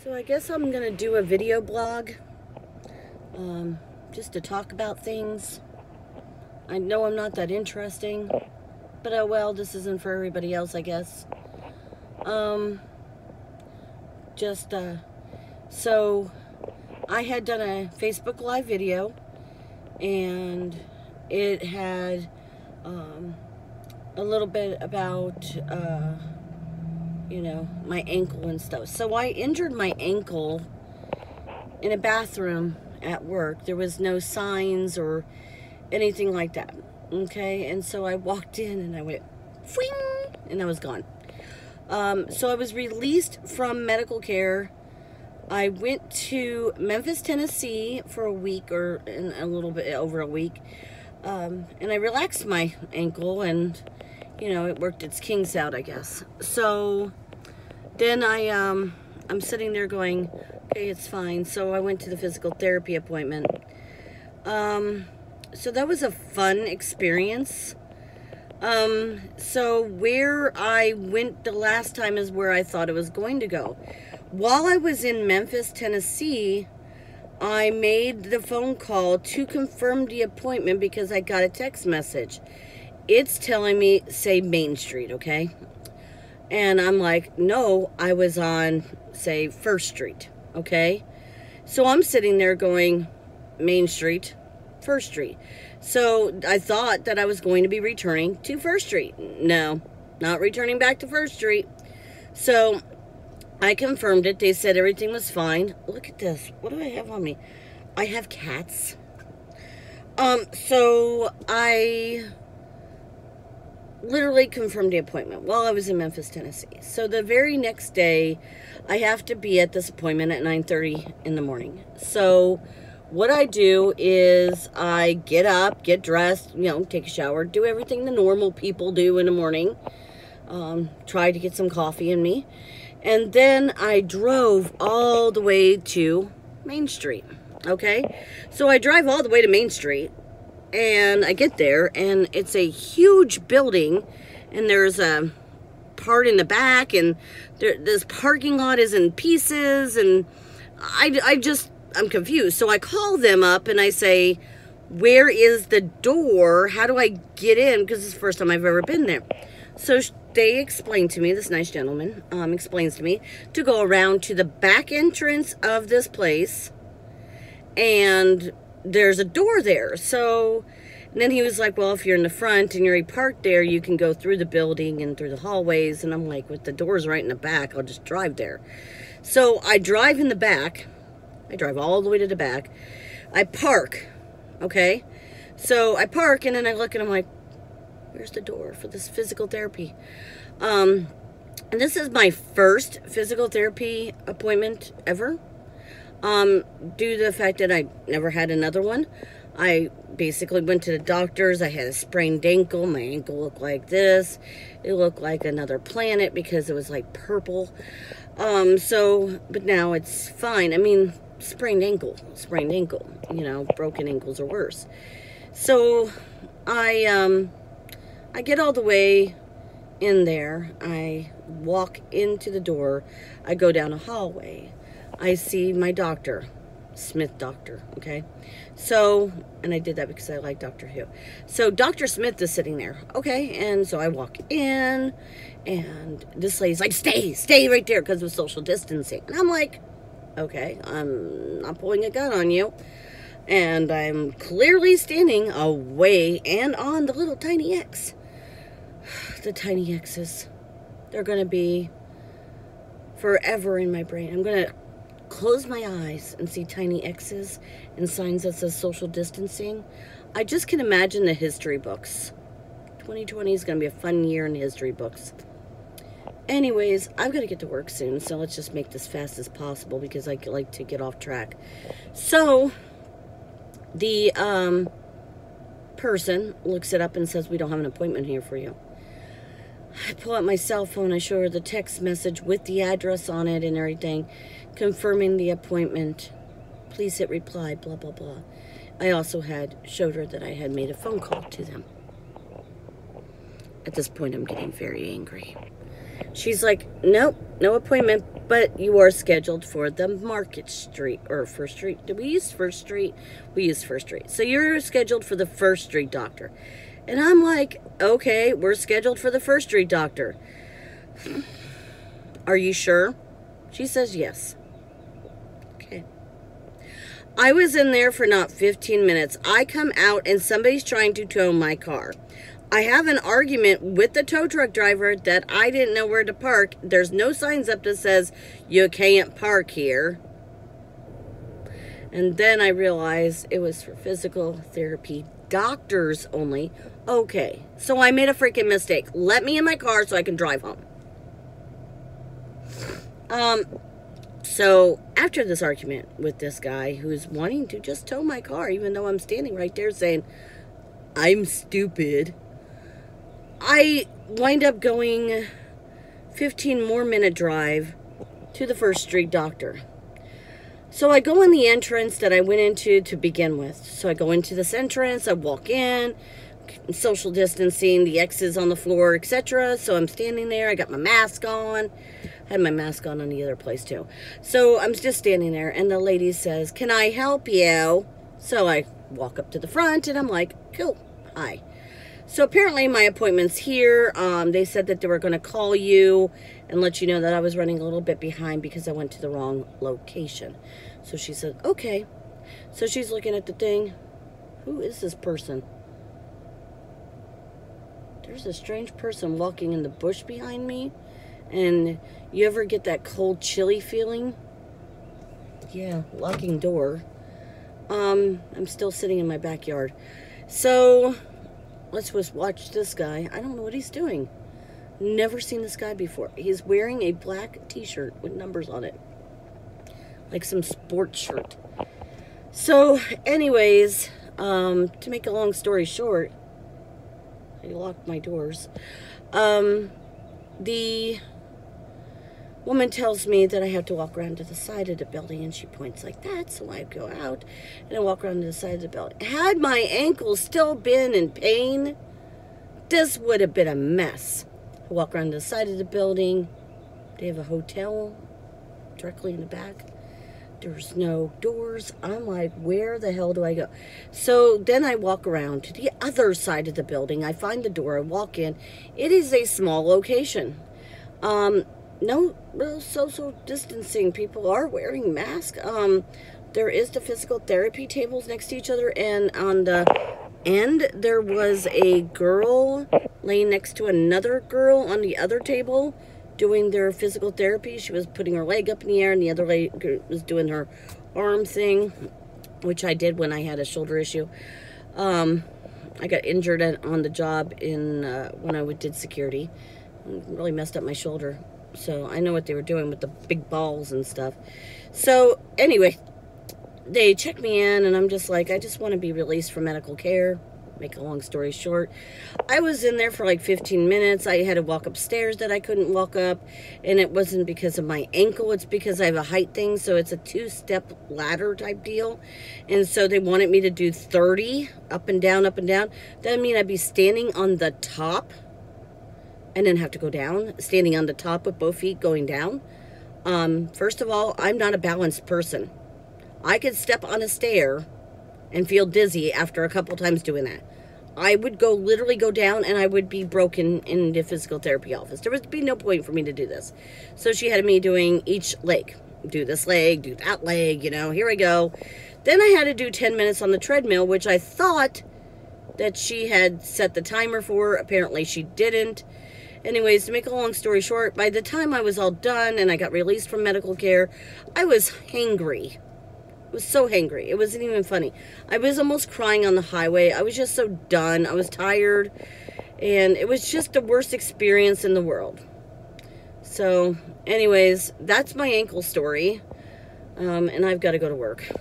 So I guess I'm gonna do a video blog, just to talk about things. I know I'm not that interesting, but oh well, this isn't for everybody else, I guess. So I had done a Facebook Live video, and it had a little bit about you know, my ankle and stuff. So I injured my ankle in a bathroom at work. There was no signs or anything like that. Okay, and so I walked in and I went fwing, and I was gone. So I was released from medical care. I went to Memphis, Tennessee for a week, or a little bit over a week, and I relaxed my ankle, and you know, it worked its kinks out, I guess. So then I'm sitting there going, okay, it's fine. So I went to the physical therapy appointment. So that was a fun experience. So where I went the last time is where I thought it was going to go. While I was in Memphis, Tennessee, I made the phone call to confirm the appointment because I got a text message. It's telling me, say, Main Street, okay? And I'm like, no, I was on, say, First Street, okay? So I'm sitting there going, Main Street, First Street. So I thought that I was going to be returning to First Street. No, not returning back to First Street. So I confirmed it. They said everything was fine. Look at this. What do I have on me? I have cats. So I literally confirmed the appointment while I was in Memphis, Tennessee. So the very next day, I have to be at this appointment at 9:30 in the morning. So what I do is I get up, get dressed, you know, take a shower, do everything the normal people do in the morning. Try to get some coffee in me. And then I drove all the way to Main Street, okay? So I drive all the way to Main Street, and I get there, and it's a huge building, and there's a part in the back, and this parking lot is in pieces, and I'm confused. So I call them up, and I say, where is the door? How do I get in? Because it's the first time I've ever been there. So they explained to me, this nice gentleman explains to me, to go around to the back entrance of this place, and there's a door there. So and then he was like, well, if you're in the front and you're already parked there, you can go through the building and through the hallways. And I'm like, with the doors right in the back, I'll just drive there. So I drive in the back. I drive all the way to the back. I park, okay? So I park, and then I look, and I'm like, where's the door for this physical therapy? And this is my first physical therapy appointment ever. Due to the fact that I never had another one. I basically went to the doctors. I had a sprained ankle. My ankle looked like this. It looked like another planet because it was like purple. But now it's fine. I mean, sprained ankle, you know, broken ankles are worse. So I get all the way in there. I walk into the door. I go down a hallway. I see my doctor, Smith doctor, okay? So, and I did that because I like Doctor Who. So Dr. Smith is sitting there, okay? And so I walk in, and this lady's like, stay right there, because of social distancing. And I'm like, okay, I'm not pulling a gun on you. And I'm clearly standing away and on the little tiny X. The tiny X's, they're going to be forever in my brain. I'm going to close my eyes and see tiny X's and signs that says social distancing. I just can imagine the history books. 2020 is going to be a fun year in history books. Anyways, I've got to get to work soon, so let's just make this fast as possible because I like to get off track. So the person looks it up and says, we don't have an appointment here for you. I pull out my cell phone. I show her the text message with the address on it and everything, confirming the appointment. Please hit reply, blah, blah, blah. I also showed her that I had made a phone call to them. At this point, I'm getting very angry. She's like, nope, no appointment, but you are scheduled for the Market Street, or First Street. Did we use First Street? We used First Street. So you're scheduled for the First Street doctor. And I'm like, okay, we're scheduled for the First Street doctor. Are you sure? She says yes. Okay. I was in there for not 15 minutes. I come out and somebody's trying to tow my car. I have an argument with the tow truck driver that I didn't know where to park. There's no signs up that says you can't park here. And then I realized it was for physical therapy doctors only. Okay, so I made a freaking mistake. Let me in my car so I can drive home. So after this argument with this guy who's wanting to just tow my car, even though I'm standing right there saying, I'm stupid, I wind up going 15 more minute drive to the First Street doctor. So I go in the entrance that I went into to begin with. So I go into this entrance, I walk in, social distancing, the X's on the floor, etc. So I'm standing there, I got my mask on. I had my mask on the other place too. So I'm just standing there and the lady says, can I help you? So I walk up to the front and I'm like, cool, hi. So apparently my appointment's here. They said that they were going to call you and let you know that I was running a little bit behind because I went to the wrong location. So she said, okay. So she's looking at the thing. Who is this person? There's a strange person walking in the bush behind me. And you ever get that cold, chilly feeling? Yeah, locking door. I'm still sitting in my backyard. So let's just watch this guy. I don't know what he's doing. Never seen this guy before. He's wearing a black t-shirt with numbers on it. Like some sports shirt. So, anyways, to make a long story short, I locked my doors. The woman tells me that I have to walk around to the side of the building, and she points like that, so I go out and I walk around to the side of the building. Had my ankle still been in pain, this would have been a mess. I walk around to the side of the building. They have a hotel directly in the back. There's no doors. I'm like, where the hell do I go? So then I walk around to the other side of the building. I find the door. I walk in. It is a small location. No real social distancing. People are wearing masks. There is the physical therapy tables next to each other, and on the end there was a girl laying next to another girl on the other table doing their physical therapy. She was putting her leg up in the air, and the other lady was doing her arm thing, which I did when I had a shoulder issue. I got injured on the job when I did security. Really messed up my shoulder. So I know what they were doing with the big balls and stuff. So anyway, they checked me in, and I'm just like, I just want to be released from medical care. Make a long story short, I was in there for like 15 minutes. I had to walk upstairs that I couldn't walk up, and it wasn't because of my ankle. It's because I have a height thing, so it's a 2-step ladder type deal. And so they wanted me to do 30 up and down, up and down. That mean I'd be standing on the top and then have to go down, standing on the top with both feet going down. First of all, I'm not a balanced person. I could step on a stair and feel dizzy after a couple times doing that. I would literally go down, and I would be broken in the physical therapy office. There would be no point for me to do this. So she had me doing each leg. Do this leg, do that leg, here I go. Then I had to do 10 minutes on the treadmill, which I thought that she had set the timer for. Apparently she didn't. Anyways, to make a long story short, by the time I was all done and I got released from medical care, I was hangry. I was so hangry. It wasn't even funny. I was almost crying on the highway. I was just so done. I was tired. And it was just the worst experience in the world. So, anyways, that's my ankle story. And I've got to go to work.